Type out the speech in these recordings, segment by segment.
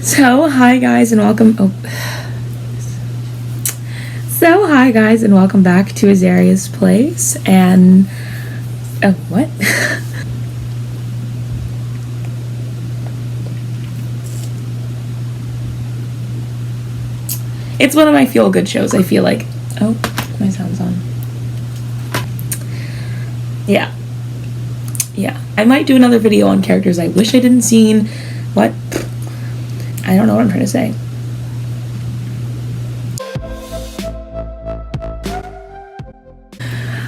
Hi guys and welcome back to Azaria's Place. And what? It's one of my feel-good shows, I feel like. Oh, my sound's on. Yeah, I might do another video on characters I wish I didn't seen. What? I don't know what I'm trying to say.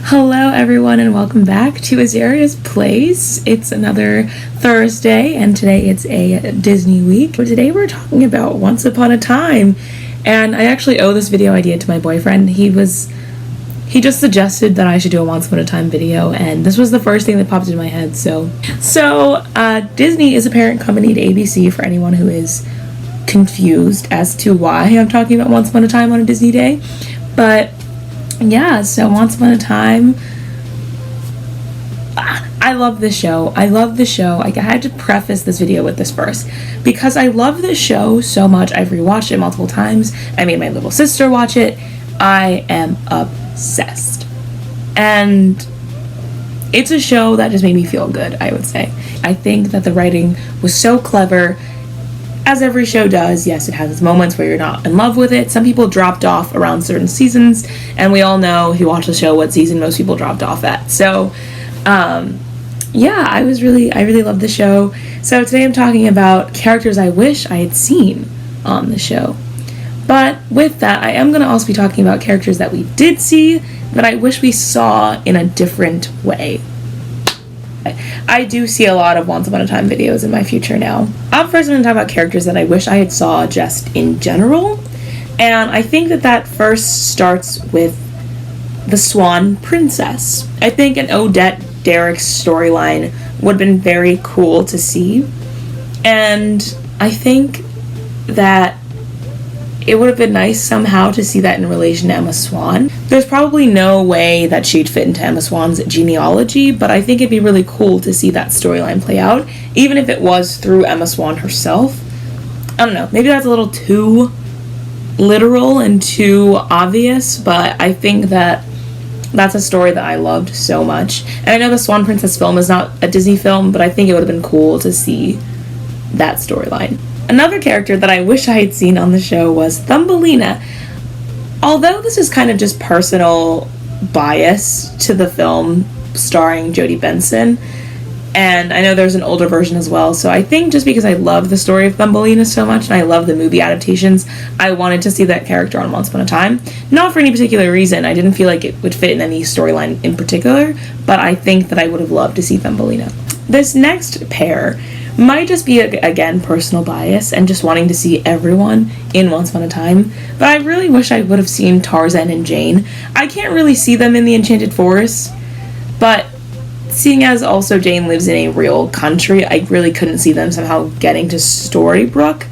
Hello everyone and welcome back to Azaria's Place. It's another Thursday and today it's a Disney week. But today we're talking about Once Upon a Time. And I actually owe this video idea to my boyfriend. He just suggested that I should do a Once Upon a Time video, and this was the first thing that popped into my head. So Disney is a parent company to ABC, for anyone who is confused as to why I'm talking about Once Upon a Time on a Disney day. But yeah, so Once Upon a Time, I love this show. I had to preface this video with this first because I love this show so much. I've rewatched it multiple times. I made my little sister watch it. I am obsessed. And it's a show that just made me feel good, I would say. I think that the writing was so clever, as every show does. Yes, it has its moments where you're not in love with it. Some people dropped off around certain seasons, and we all know, if you watch the show, what season most people dropped off at. So, yeah, I really loved the show. So today I'm talking about characters I wish I had seen on the show. But with that, I am going to also be talking about characters that we did see that I wish we saw in a different way. I do see a lot of Once Upon a Time videos in my future now. I'm first going to talk about characters that I wish I had saw just in general. And I think that first starts with the Swan Princess. I think an Odette Derek's storyline would have been very cool to see. And I think that it would have been nice somehow to see that in relation to Emma Swan. There's probably no way that she'd fit into Emma Swan's genealogy, but I think it'd be really cool to see that storyline play out, even if it was through Emma Swan herself. I don't know, maybe that's a little too literal and too obvious, but I think that's a story that I loved so much. And I know the Swan Princess film is not a Disney film, but I think it would have been cool to see that storyline. Another character that I wish I had seen on the show was Thumbelina. Although this is kind of just personal bias to the film starring Jodie Benson, and I know there's an older version as well, so I think just because I love the story of Thumbelina so much, and I love the movie adaptations, I wanted to see that character on Once Upon a Time. Not for any particular reason. I didn't feel like it would fit in any storyline in particular, but I think that I would have loved to see Thumbelina. This next pair might just be, again, personal bias and just wanting to see everyone in Once Upon a Time, but I really wish I would have seen Tarzan and Jane. I can't really see them in the Enchanted Forest, but seeing as also Jane lives in a real country, I really couldn't see them somehow getting to Storybrooke.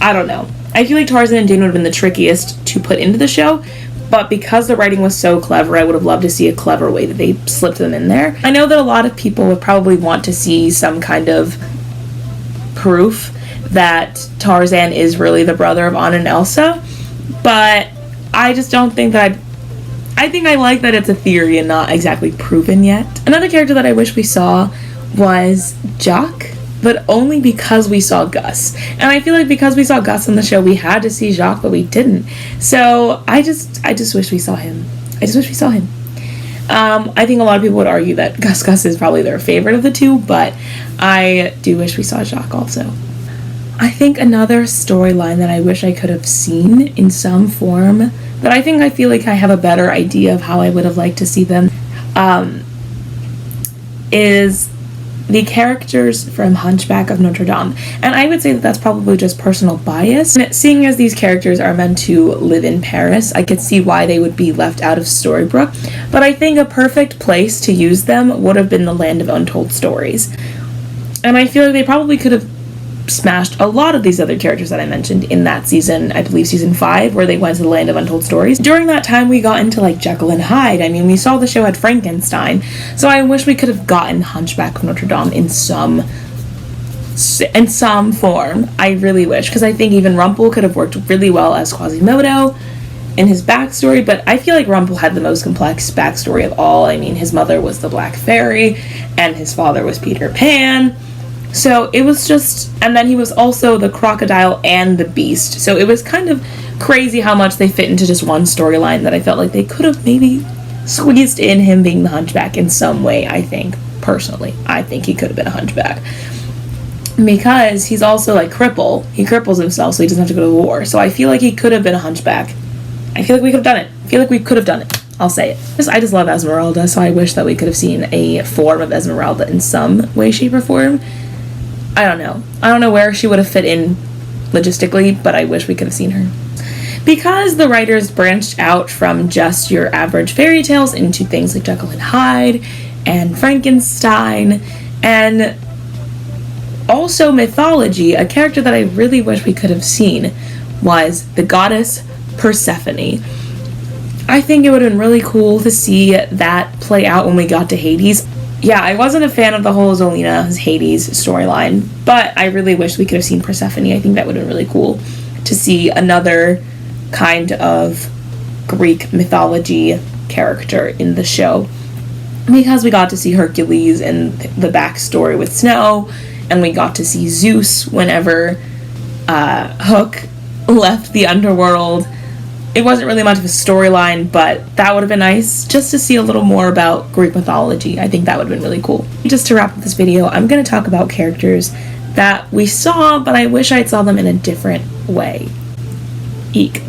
I don't know. I feel like Tarzan and Jane would have been the trickiest to put into the show, but because the writing was so clever, I would have loved to see a clever way that they slipped them in there. I know that a lot of people would probably want to see some kind of proof that Tarzan is really the brother of Anna and Elsa, but I just don't think that I think I like that it's a theory and not exactly proven yet. Another character that I wish we saw was Jacques, but only because we saw Gus. And I feel like because we saw Gus on the show, we had to see Jacques, but we didn't. So I just wish we saw him. I think a lot of people would argue that Gus is probably their favorite of the two, but I do wish we saw Jacques also. I think another storyline that I wish I could have seen in some form, but I feel like I have a better idea of how I would have liked to see them, is the characters from Hunchback of Notre Dame. And I would say that that's probably just personal bias. And seeing as these characters are meant to live in Paris, I could see why they would be left out of Storybrooke. But I think a perfect place to use them would have been the Land of Untold Stories. And I feel like they probably could have smashed a lot of these other characters that I mentioned in that season, I believe season 5, where they went to the Land of Untold Stories. During that time, we got into like Jekyll and Hyde. I mean, we saw the show had Frankenstein, so I wish we could have gotten Hunchback of Notre Dame in some in some form. I really wish, because I think even Rumple could have worked really well as Quasimodo in his backstory, but I feel like Rumple had the most complex backstory of all. I mean, his mother was the Black Fairy, and his father was Peter Pan. So it was just, and then he was also the crocodile and the beast. So it was kind of crazy how much they fit into just one storyline that I felt like they could have maybe squeezed in him being the hunchback in some way, I think. Personally, I think he could have been a hunchback. Because he's also like cripple. He cripples himself so he doesn't have to go to war. So I feel like he could have been a hunchback. I feel like we could have done it. I feel like we could have done it. I'll say it. I just love Esmeralda, so I wish that we could have seen a form of Esmeralda in some way, shape, or form. I don't know. I don't know where she would have fit in logistically, but I wish we could have seen her. Because the writers branched out from just your average fairy tales into things like Jekyll and Hyde and Frankenstein and also mythology, a character that I really wish we could have seen was the goddess Persephone. I think it would have been really cool to see that play out when we got to Hades. Yeah, I wasn't a fan of the whole Zelena Hades storyline, but I really wish we could have seen Persephone. I think that would have been really cool to see another kind of Greek mythology character in the show, because we got to see Hercules and the backstory with Snow, and we got to see Zeus whenever Hook left the underworld. It wasn't really much of a storyline, but that would have been nice just to see a little more about Greek mythology. I think that would have been really cool. Just to wrap up this video, I'm going to talk about characters that we saw, but I wish I saw them in a different way. Eek.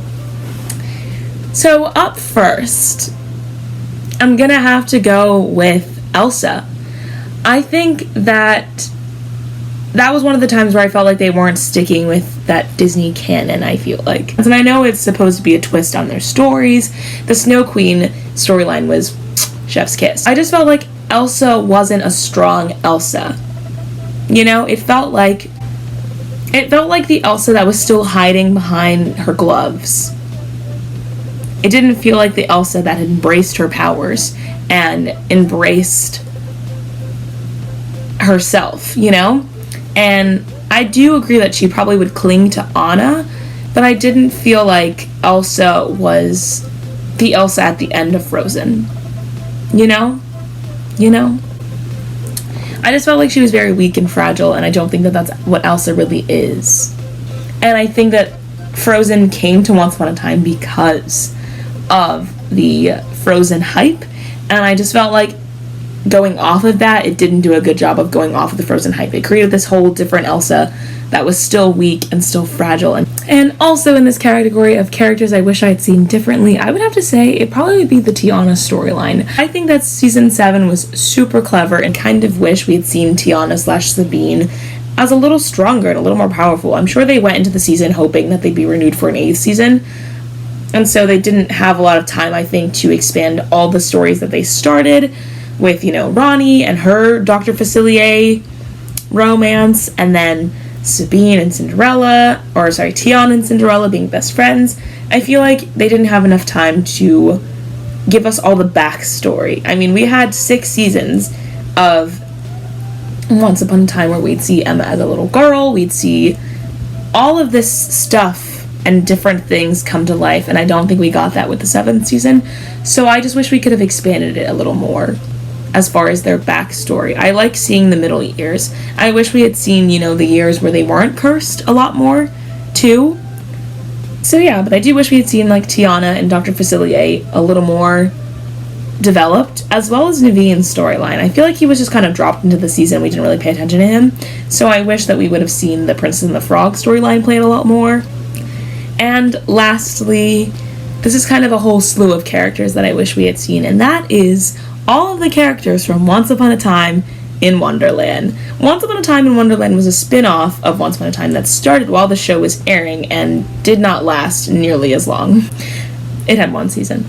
So up first, I'm going to have to go with Elsa. I think that was one of the times where I felt like they weren't sticking with that Disney canon, I feel like. And I know it's supposed to be a twist on their stories. The Snow Queen storyline was chef's kiss. I just felt like Elsa wasn't a strong Elsa. You know, it felt like the Elsa that was still hiding behind her gloves. It didn't feel like the Elsa that had embraced her powers and embraced herself, you know? And I do agree that she probably would cling to Anna, but I didn't feel like Elsa was the Elsa at the end of Frozen. You know? I just felt like she was very weak and fragile, and I don't think that that's what Elsa really is. And I think that Frozen came to Once Upon a Time because of the Frozen hype, and I just felt like going off of that, it didn't do a good job of going off of the Frozen hype. It created this whole different Elsa that was still weak and still fragile. And also in this category of characters I wish I had seen differently, I would have to say it probably would be the Tiana storyline. I think that season 7 was super clever, and kind of wish we had seen Tiana/Sabine as a little stronger and a little more powerful. I'm sure they went into the season hoping that they'd be renewed for an 8th season, and so they didn't have a lot of time, I think, to expand all the stories that they started with, Ronnie and her Dr. Facilier romance, and then Sabine and Tiana and Cinderella being best friends. I feel like they didn't have enough time to give us all the backstory. I mean, we had 6 seasons of Once Upon a Time where we'd see Emma as a little girl, we'd see all of this stuff and different things come to life, and I don't think we got that with the 7th season. So I just wish we could have expanded it a little more as far as their backstory. I like seeing the middle years. I wish we had seen, the years where they weren't cursed a lot more, too. So yeah, but I do wish we had seen, Tiana and Dr. Facilier a little more developed, as well as Naveen's storyline. I feel like he was just kind of dropped into the season. We didn't really pay attention to him. So I wish that we would have seen the Princess and the Frog storyline played a lot more. And lastly, this is kind of a whole slew of characters that I wish we had seen, and that is all of the characters from Once Upon a Time in Wonderland. Once Upon a Time in Wonderland was a spin-off of Once Upon a Time that started while the show was airing and did not last nearly as long. It had 1 season.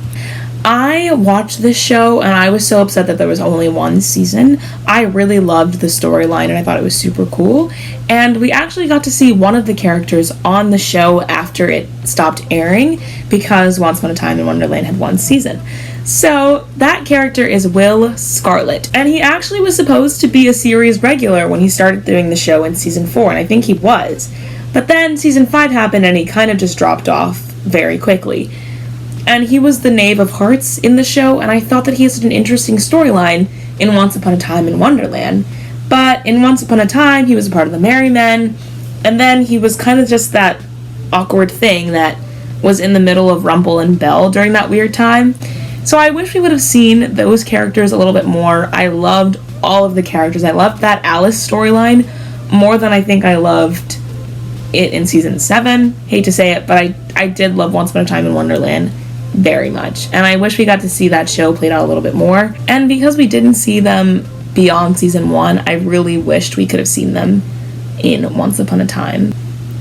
I watched this show and I was so upset that there was only 1 season. I really loved the storyline and I thought it was super cool. And we actually got to see one of the characters on the show after it stopped airing, because Once Upon a Time in Wonderland had 1 season. So that character is Will Scarlet, and he actually was supposed to be a series regular when he started doing the show in season 4, and I think he was. But then season 5 happened and he kind of just dropped off very quickly. And he was the Knave of Hearts in the show, and I thought that he had such an interesting storyline in Once Upon a Time in Wonderland. But in Once Upon a Time, he was a part of the Merry Men, and then he was kind of just that awkward thing that was in the middle of Rumple and Belle during that weird time. So I wish we would have seen those characters a little bit more. I loved all of the characters. I loved that Alice storyline more than I think I loved it in season 7. Hate to say it, but I did love Once Upon a Time in Wonderland very much. And I wish we got to see that show played out a little bit more. And because we didn't see them beyond season 1, I really wished we could have seen them in Once Upon a Time.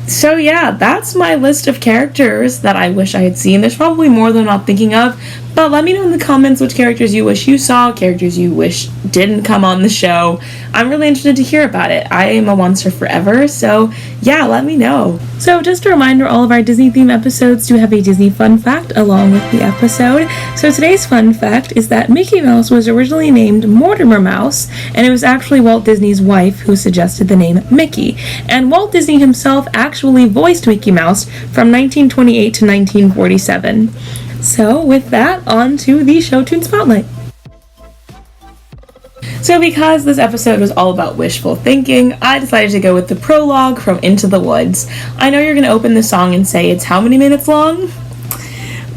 So yeah, that's my list of characters that I wish I had seen. There's probably more than I'm not thinking of, but let me know in the comments which characters you wish you saw, characters you wish didn't come on the show. I'm really interested to hear about it. I am a Oncer forever, so yeah, let me know. So just a reminder, all of our Disney theme episodes do have a Disney fun fact along with the episode. So today's fun fact is that Mickey Mouse was originally named Mortimer Mouse, and it was actually Walt Disney's wife who suggested the name Mickey. And Walt Disney himself actually voiced Mickey Mouse from 1928 to 1947. So with that, on to the Show Tune Spotlight. So because this episode was all about wishful thinking, I decided to go with the prologue from Into the Woods. I know you're going to open the song and say it's how many minutes long?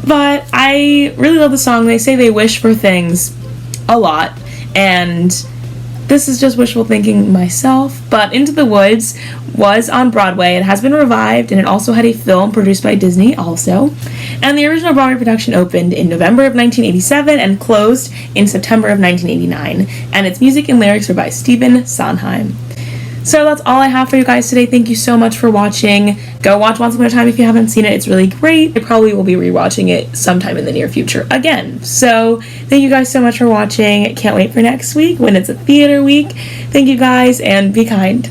But I really love the song. They say they wish for things a lot, and this is just wishful thinking myself, but Into the Woods was on Broadway. It has been revived, and it also had a film produced by Disney also. And the original Broadway production opened in November of 1987 and closed in September of 1989. And its music and lyrics were by Stephen Sondheim. So that's all I have for you guys today. Thank you so much for watching. Go watch Once Upon a Time if you haven't seen it. It's really great. I probably will be rewatching it sometime in the near future again. So thank you guys so much for watching. Can't wait for next week when it's a theater week. Thank you guys, and be kind.